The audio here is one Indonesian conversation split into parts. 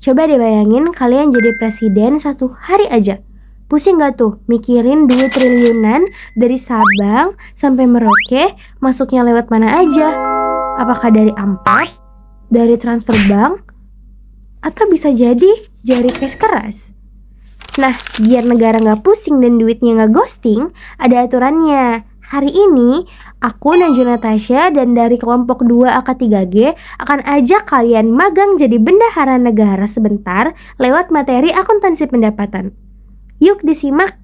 Coba deh bayangin kalian jadi presiden 1 hari aja. Pusing gak tuh mikirin duit triliunan dari Sabang sampai Merauke masuknya lewat mana aja? Apakah dari amplop, dari transfer bank, atau bisa jadi jari cash keras? Nah, biar negara gak pusing dan duitnya gak ghosting, ada aturannya. Hari ini, aku Najwa Natasha dan dari kelompok 2 AK3G akan ajak kalian magang jadi bendahara negara sebentar lewat materi akuntansi pendapatan. Yuk disimak!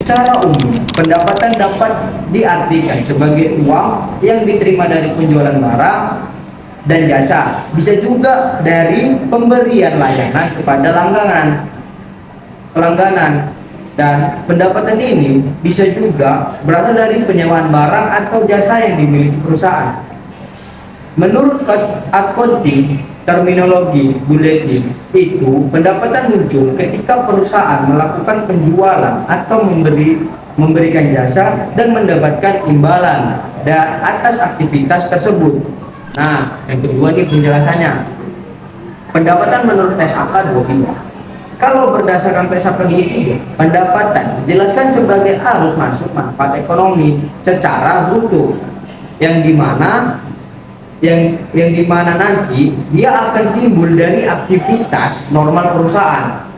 Secara umum, pendapatan dapat diartikan sebagai uang yang diterima dari penjualan barang dan jasa. Bisa juga dari pemberian layanan kepada pelangganan. Dan pendapatan ini bisa juga berasal dari penyewaan barang atau jasa yang dimiliki perusahaan. Menurut accounting terminologi bulletin itu, pendapatan muncul ketika perusahaan melakukan penjualan atau memberikan jasa dan mendapatkan imbalan atas aktivitas tersebut. Nah, yang kedua nih penjelasannya. Pendapatan menurut SAK 23. Kalau berdasarkan SAK 23, pendapatan dijelaskan sebagai arus masuk manfaat ekonomi secara bruto yang dimana nanti dia akan timbul dari aktivitas normal perusahaan.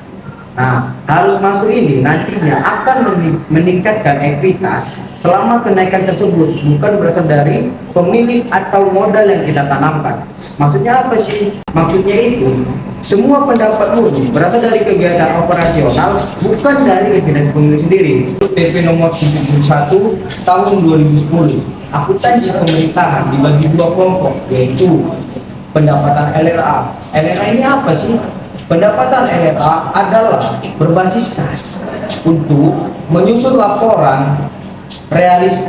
Nah, harus masuk ini nantinya akan meningkatkan ekuitas selama kenaikan tersebut bukan berasal dari pemilik atau modal yang kita tanamkan. Maksudnya apa sih? Maksudnya itu semua pendapat murni berasal dari kegiatan operasional, bukan dari ekuitas pemilik sendiri. PP nomor 71 tahun 2010. Akuntansi pemerintahan dibagi 2 kelompok, yaitu pendapatan LRA. LRA ini apa sih? Pendapatan LRA adalah berbasis kas untuk menyusun laporan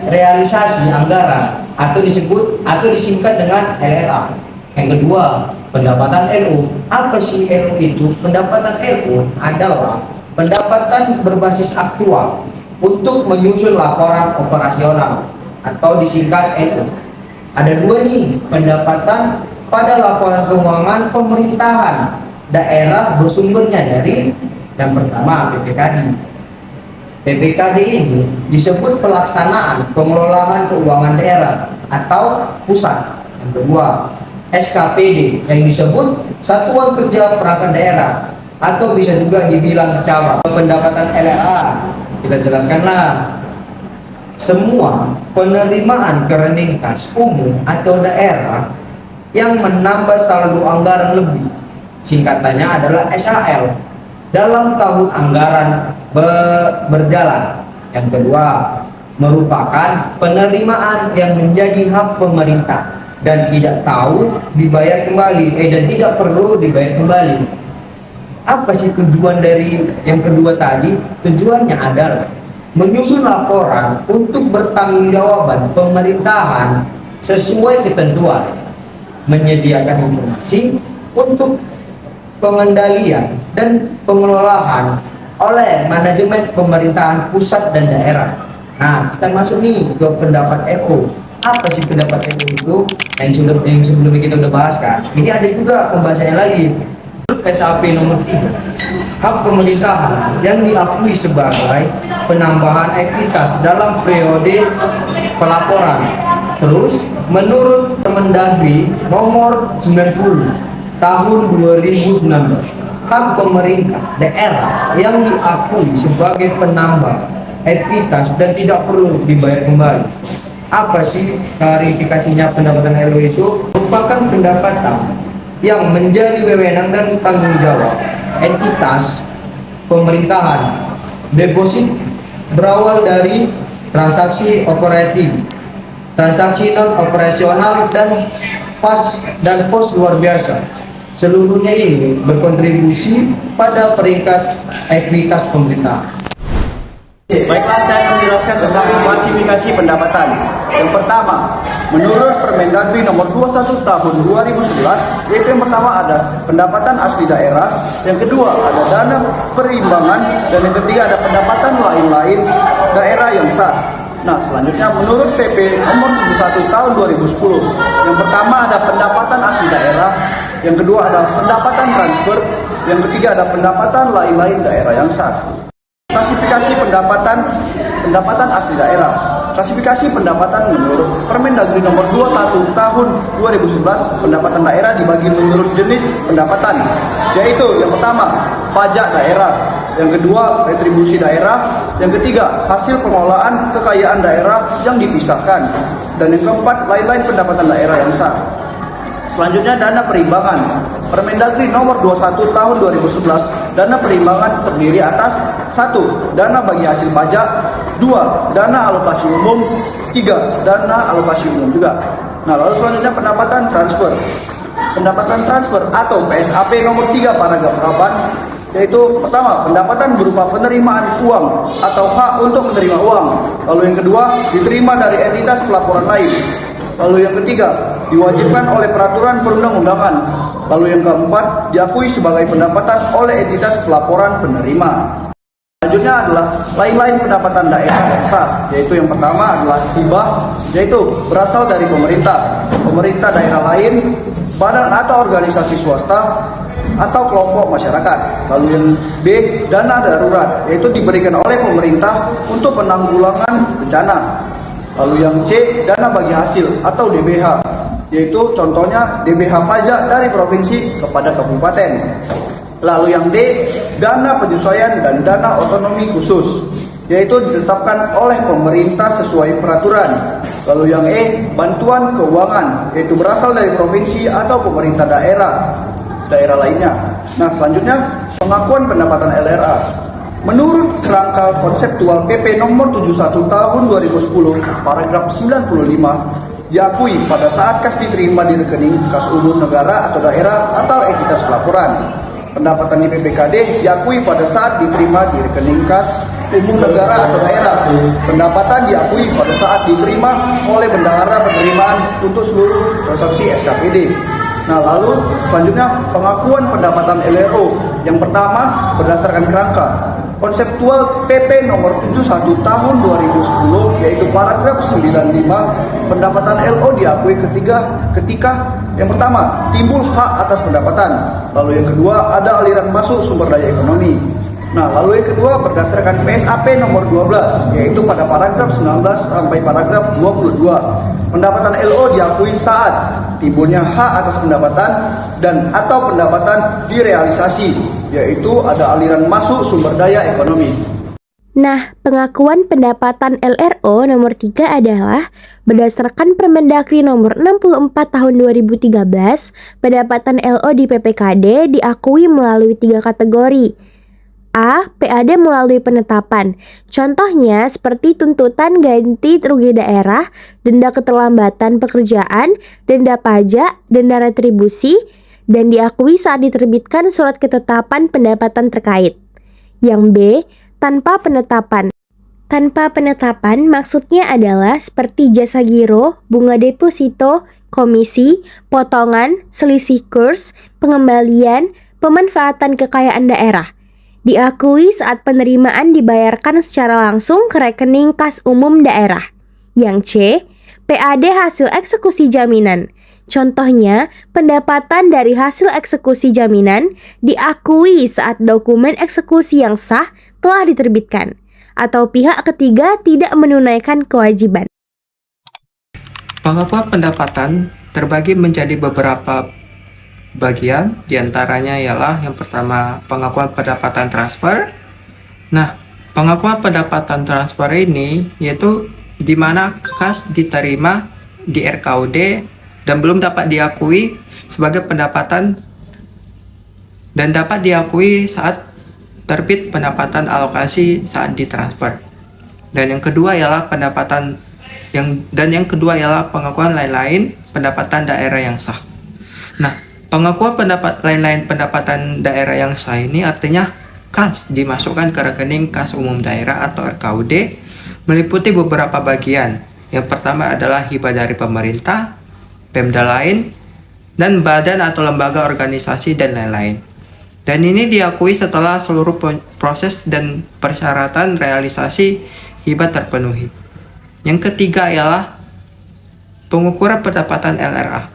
realisasi anggaran atau disingkat dengan LRA. Yang kedua, pendapatan LU. Apa sih LU itu? Pendapatan LU adalah pendapatan berbasis aktual untuk menyusun laporan operasional atau disingkat LU. Ada 2 nih, pendapatan pada laporan keuangan pemerintahan daerah bersumbernya dari yang pertama PPKD. PPKD ini disebut pelaksanaan pengelolaan keuangan daerah atau pusat. Yang kedua, SKPD yang disebut Satuan Kerja Perangkat Daerah atau bisa juga dibilang cabang. Pendapatan LRA kita jelaskanlah. Semua penerimaan ke rekening kas umum atau daerah yang menambah saldo anggaran lebih, singkatannya adalah SAL, dalam tahun anggaran berjalan. Yang kedua, merupakan penerimaan yang menjadi hak pemerintah dan tidak perlu dibayar kembali. Apa sih tujuan dari yang kedua tadi? Tujuannya adalah menyusun laporan untuk bertanggungjawaban pemerintahan sesuai ketentuan, menyediakan informasi untuk pengendalian dan pengelolaan oleh manajemen pemerintahan pusat dan daerah. Nah, kita masuk nih ke pendapat FO. Apa sih pendapat FO itu? Yang sebelumnya kita udah bahas kan. Ini ada juga pembahasannya lagi. SAP nomor 3, hak pemerintahan yang diakui sebagai penambahan ekuitas dalam periode pelaporan. Terus menurut Kemendagri nomor 90 tahun 2019, hak pemerintah daerah yang diakui sebagai penambah ekuitas dan tidak perlu dibayar kembali. Apa sih klarifikasinya? Pendapatan LU itu merupakan pendapatan yang menjadi wewenang dan tanggung jawab entitas pemerintahan. Deposit berawal dari transaksi operatif, transaksi non operasional dan pos luar biasa. Seluruhnya ini berkontribusi pada peringkat ekuitas pemerintah. Baiklah, saya akan menjelaskan tentang klasifikasi pendapatan. Yang pertama, menurut Permendagri nomor 21 tahun 2011, yaitu yang pertama ada pendapatan asli daerah, yang kedua ada dana perimbangan, dan yang ketiga ada pendapatan lain-lain daerah yang sah. Nah, selanjutnya menurut PP nomor 71 tahun 2010, yang pertama ada pendapatan asli daerah, yang kedua ada pendapatan transfer, yang ketiga ada pendapatan lain-lain daerah yang sah. Klasifikasi pendapatan asli daerah. Klasifikasi pendapatan menurut Permendagri nomor 21 tahun 2011, pendapatan daerah dibagi menurut jenis pendapatan, yaitu yang pertama pajak daerah, yang kedua retribusi daerah, yang ketiga hasil pengelolaan kekayaan daerah yang dipisahkan, dan yang keempat lain-lain pendapatan daerah yang sah. Selanjutnya dana perimbangan. Permendagri nomor 21 tahun 2011, dana perimbangan terdiri atas 1. Dana bagi hasil pajak, 2. Dana alokasi umum, 3. Dana alokasi umum juga. Nah, lalu selanjutnya pendapatan transfer. Pendapatan transfer atau PSAP nomor 3 paragraf 8, yaitu pertama pendapatan berupa penerimaan uang atau hak untuk menerima uang. Lalu yang kedua diterima dari entitas pelaporan lain. Lalu yang ketiga, diwajibkan oleh peraturan perundang-undangan. Lalu yang keempat, diakui sebagai pendapatan oleh entitas pelaporan penerima. Selanjutnya adalah lain-lain pendapatan daerah yang sah, yaitu yang pertama adalah hibah, yaitu berasal dari pemerintah daerah lain, badan atau organisasi swasta, atau kelompok masyarakat. Lalu yang B, dana darurat, yaitu diberikan oleh pemerintah untuk penanggulangan bencana. Lalu yang C, dana bagi hasil atau DBH, yaitu contohnya DBH pajak dari provinsi kepada kabupaten. Lalu yang D, dana penyesuaian dan dana otonomi khusus, yaitu ditetapkan oleh pemerintah sesuai peraturan. Lalu yang E, bantuan keuangan, yaitu berasal dari provinsi atau pemerintah daerah lainnya. Nah, selanjutnya pengakuan pendapatan LRA. Menurut kerangka konseptual PP nomor 71 tahun 2010 paragraf 95, diakui pada saat kas diterima di rekening kas umum negara atau daerah atau entitas pelaporan. Pendapatan di PPKD diakui pada saat diterima di rekening kas umum negara atau daerah. Pendapatan diakui pada saat diterima oleh bendahara penerimaan untuk seluruh transaksi SKPD. Nah, lalu selanjutnya pengakuan pendapatan LRO. Yang pertama berdasarkan kerangka konseptual PP nomor 71 tahun 2010, yaitu paragraf 95, pendapatan LO diakui ketika yang pertama timbul hak atas pendapatan, lalu yang kedua ada aliran masuk sumber daya ekonomi. Nah, lalu yang kedua berdasarkan PSAP nomor 12, yaitu pada paragraf 19 sampai paragraf 22. Pendapatan LO diakui saat timbulnya hak atas pendapatan dan atau pendapatan direalisasi, yaitu ada aliran masuk sumber daya ekonomi. Nah, pengakuan pendapatan LRO nomor 3 adalah berdasarkan Permendagri nomor 64 tahun 2013, pendapatan LO di PPKD diakui melalui 3 kategori. A. PAD melalui penetapan. Contohnya seperti tuntutan ganti rugi daerah, denda keterlambatan pekerjaan, denda pajak, denda retribusi, dan diakui saat diterbitkan surat ketetapan pendapatan terkait. Yang B. Tanpa penetapan. Tanpa penetapan maksudnya adalah seperti jasa giro, bunga deposito, komisi, potongan, selisih kurs, pengembalian, pemanfaatan kekayaan daerah. Diakui saat penerimaan dibayarkan secara langsung ke rekening kas umum daerah. Yang C, PAD hasil eksekusi jaminan. Contohnya, pendapatan dari hasil eksekusi jaminan diakui saat dokumen eksekusi yang sah telah diterbitkan, atau pihak ketiga tidak menunaikan kewajiban. Pengakuan pendapatan terbagi menjadi beberapa bagian, diantaranya ialah yang pertama pengakuan pendapatan transfer. Nah, pengakuan pendapatan transfer ini yaitu di mana kas diterima di RKUD dan belum dapat diakui sebagai pendapatan dan dapat diakui saat terbit pendapatan alokasi saat ditransfer. Dan yang kedua ialah pengakuan lain-lain pendapatan daerah yang sah. Nah, pengakuan lain-lain pendapatan daerah yang sah ini artinya kas dimasukkan ke rekening kas umum daerah atau RKUD meliputi beberapa bagian. Yang pertama adalah hibah dari pemerintah, Pemda lain, dan badan atau lembaga organisasi dan lain-lain. Dan ini diakui setelah seluruh proses dan persyaratan realisasi hibah terpenuhi. Yang ketiga ialah pengukuran pendapatan LRA.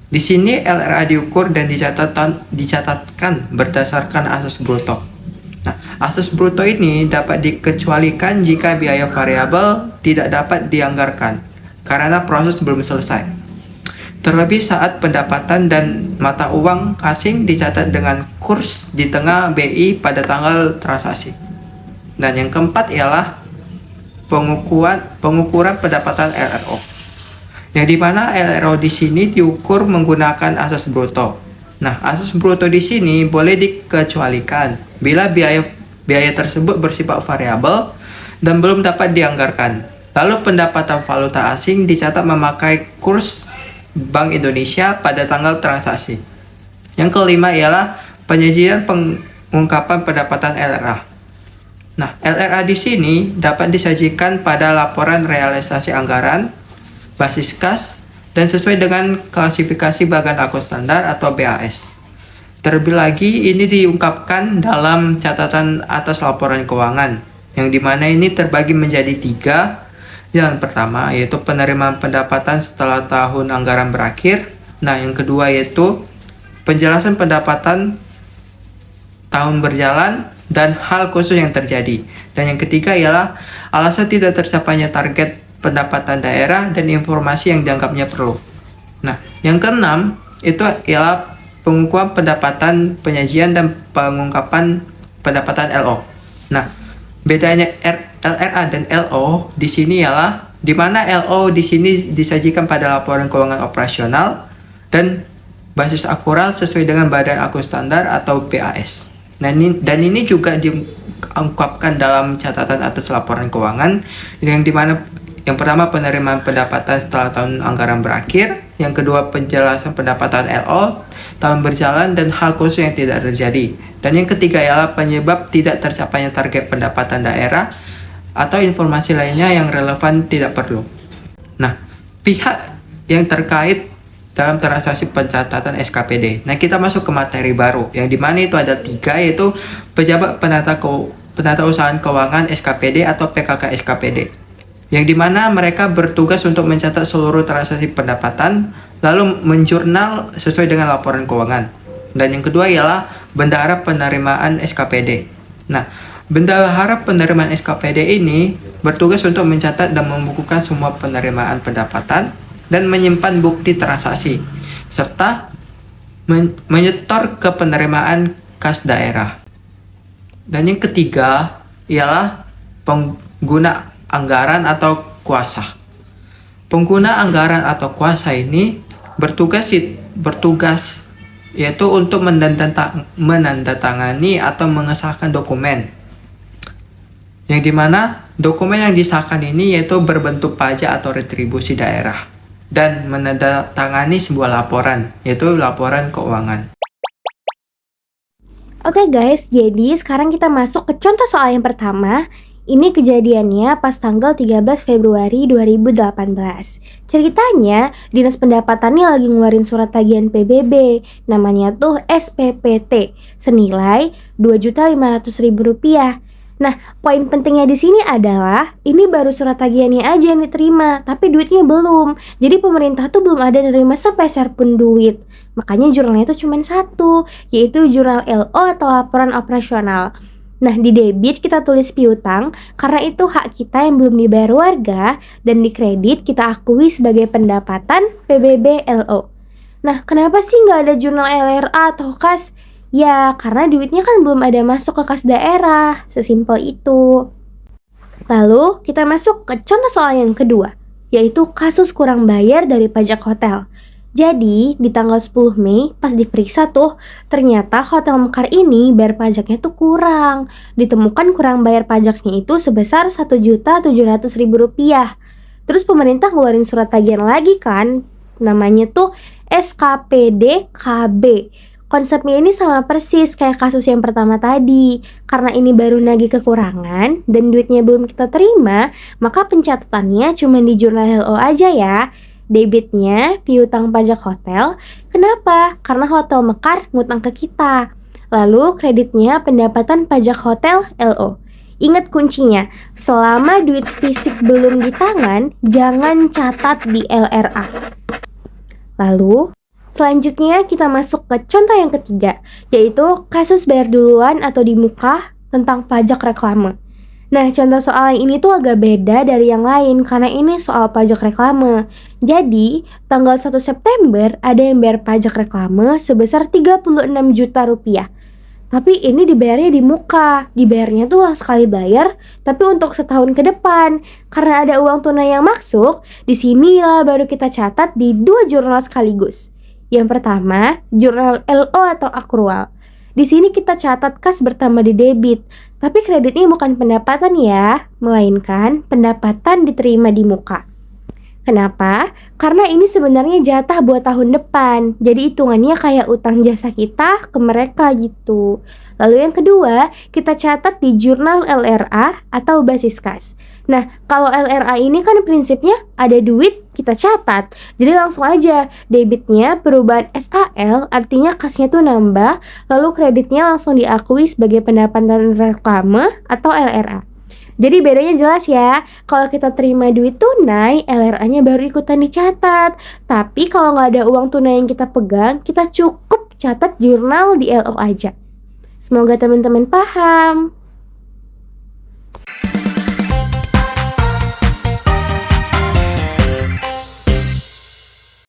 Di sini LRA diukur dan dicatatkan berdasarkan asas bruto. Nah, asas bruto ini dapat dikecualikan jika biaya variabel tidak dapat dianggarkan karena proses belum selesai. Terlebih saat pendapatan dan mata uang asing dicatat dengan kurs di tengah BI pada tanggal transaksi. Dan yang keempat ialah pengukuran pendapatan LRO. Yang dimana LRO di sini diukur menggunakan asas bruto. Nah, asas bruto di sini boleh dikecualikan bila biaya tersebut bersifat variabel dan belum dapat dianggarkan. Lalu pendapatan valuta asing dicatat memakai kurs Bank Indonesia pada tanggal transaksi. Yang kelima ialah penyajian pengungkapan pendapatan LRA. Nah, LRA di sini dapat disajikan pada laporan realisasi anggaran, basis kas, dan sesuai dengan klasifikasi bagan akun standar atau BAS. Terlebih lagi, ini diungkapkan dalam catatan atas laporan keuangan, yang dimana ini terbagi menjadi 3. Yang pertama yaitu penerimaan pendapatan setelah tahun anggaran berakhir. Nah, yang kedua yaitu penjelasan pendapatan tahun berjalan dan hal khusus yang terjadi. Dan yang ketiga ialah alasan tidak tercapainya target pendapatan daerah dan informasi yang dianggapnya perlu. Nah, yang keenam itu ialah pengukuran pendapatan penyajian dan pengungkapan pendapatan LO. Nah, bedanya LRA dan LO di sini ialah di mana LO di sini disajikan pada laporan keuangan operasional dan basis akurat sesuai dengan badan akun standar atau BAS. Nah, ini juga diungkapkan dalam catatan atas laporan keuangan yang dimana yang pertama penerimaan pendapatan setelah tahun anggaran berakhir, yang kedua penjelasan pendapatan LO tahun berjalan dan hal khusus yang tidak terjadi, dan yang ketiga ialah penyebab tidak tercapainya target pendapatan daerah atau informasi lainnya yang relevan tidak perlu. Nah, pihak yang terkait dalam transaksi pencatatan SKPD. Nah, kita masuk ke materi baru yang dimana itu ada 3 yaitu pejabat penata usahaan keuangan SKPD atau PKK SKPD. Yang dimana mereka bertugas untuk mencatat seluruh transaksi pendapatan lalu menjurnal sesuai dengan laporan keuangan. Dan yang kedua ialah bendahara penerimaan SKPD. Nah, bendahara penerimaan SKPD ini bertugas untuk mencatat dan membukukan semua penerimaan pendapatan dan menyimpan bukti transaksi serta menyetor ke penerimaan kas daerah. Dan yang ketiga ialah pengguna anggaran atau kuasa. Pengguna anggaran atau kuasa ini bertugas yaitu untuk menandatangani atau mengesahkan dokumen. Yang dimana dokumen yang disahkan ini yaitu berbentuk pajak atau retribusi daerah dan menandatangani sebuah laporan yaitu laporan keuangan. Oke guys, jadi sekarang kita masuk ke contoh soal yang pertama. Ini kejadiannya pas tanggal 13 Februari 2018. Ceritanya, Dinas Pendapatan nih lagi ngeluarin surat tagihan PBB, namanya tuh SPPT, senilai Rp2.500.000. Nah, poin pentingnya di sini adalah ini baru surat tagihannya aja yang diterima, tapi duitnya belum. Jadi pemerintah tuh belum ada nerima sepeser pun duit. Makanya jurnalnya tuh cuma satu, yaitu jurnal LO atau laporan operasional. Nah, di debit kita tulis piutang karena itu hak kita yang belum dibayar warga, dan di kredit kita akui sebagai pendapatan PBB LO. Nah, kenapa sih nggak ada jurnal LRA atau kas? Ya, karena duitnya kan belum ada masuk ke kas daerah, sesimpel itu. Lalu, kita masuk ke contoh soal yang kedua, yaitu kasus kurang bayar dari pajak hotel. Jadi, di tanggal 10 Mei, pas diperiksa tuh, ternyata Hotel Mekar ini bayar pajaknya tuh kurang. Ditemukan kurang bayar pajaknya itu sebesar Rp1.700.000. Terus pemerintah ngeluarin surat tagihan lagi kan, namanya tuh SKPD KB. Konsepnya ini sama persis kayak kasus yang pertama tadi. Karena ini baru nagih kekurangan dan duitnya belum kita terima, maka pencatatannya cuma di jurnal LO aja ya. Debitnya piutang pajak hotel. Kenapa? Karena hotel Mekar ngutang ke kita. Lalu kreditnya pendapatan pajak hotel LO. Ingat kuncinya, selama duit fisik belum di tangan, jangan catat di LRA. Lalu, selanjutnya kita masuk ke contoh yang ketiga, yaitu kasus bayar duluan atau di muka tentang pajak reklame. Nah, contoh soal yang ini tuh agak beda dari yang lain karena ini soal pajak reklame. Jadi, tanggal 1 September ada yang bayar pajak reklame sebesar 36 juta rupiah. Tapi ini dibayarnya di muka, dibayarnya tuh sekali bayar, tapi untuk setahun ke depan. Karena ada uang tunai yang masuk, disinilah baru kita catat di 2 jurnal sekaligus. Yang pertama, jurnal LO atau akrual. Di sini kita catat kas bertambah di debit, tapi kreditnya bukan pendapatan ya, melainkan pendapatan diterima di muka. Kenapa? Karena ini sebenarnya jatah buat tahun depan. Jadi hitungannya kayak utang jasa kita ke mereka gitu. Lalu yang kedua, kita catat di jurnal LRA atau basis kas. Nah, kalau LRA ini kan prinsipnya ada duit, kita catat. Jadi langsung aja, debitnya perubahan SAL, artinya kasnya tuh nambah, lalu kreditnya langsung diakui sebagai pendapatan reklame atau LRA. Jadi bedanya jelas ya, kalau kita terima duit tunai, LRA-nya baru ikutan dicatat. Tapi kalau nggak ada uang tunai yang kita pegang, kita cukup catat jurnal di LO aja. Semoga teman-teman paham.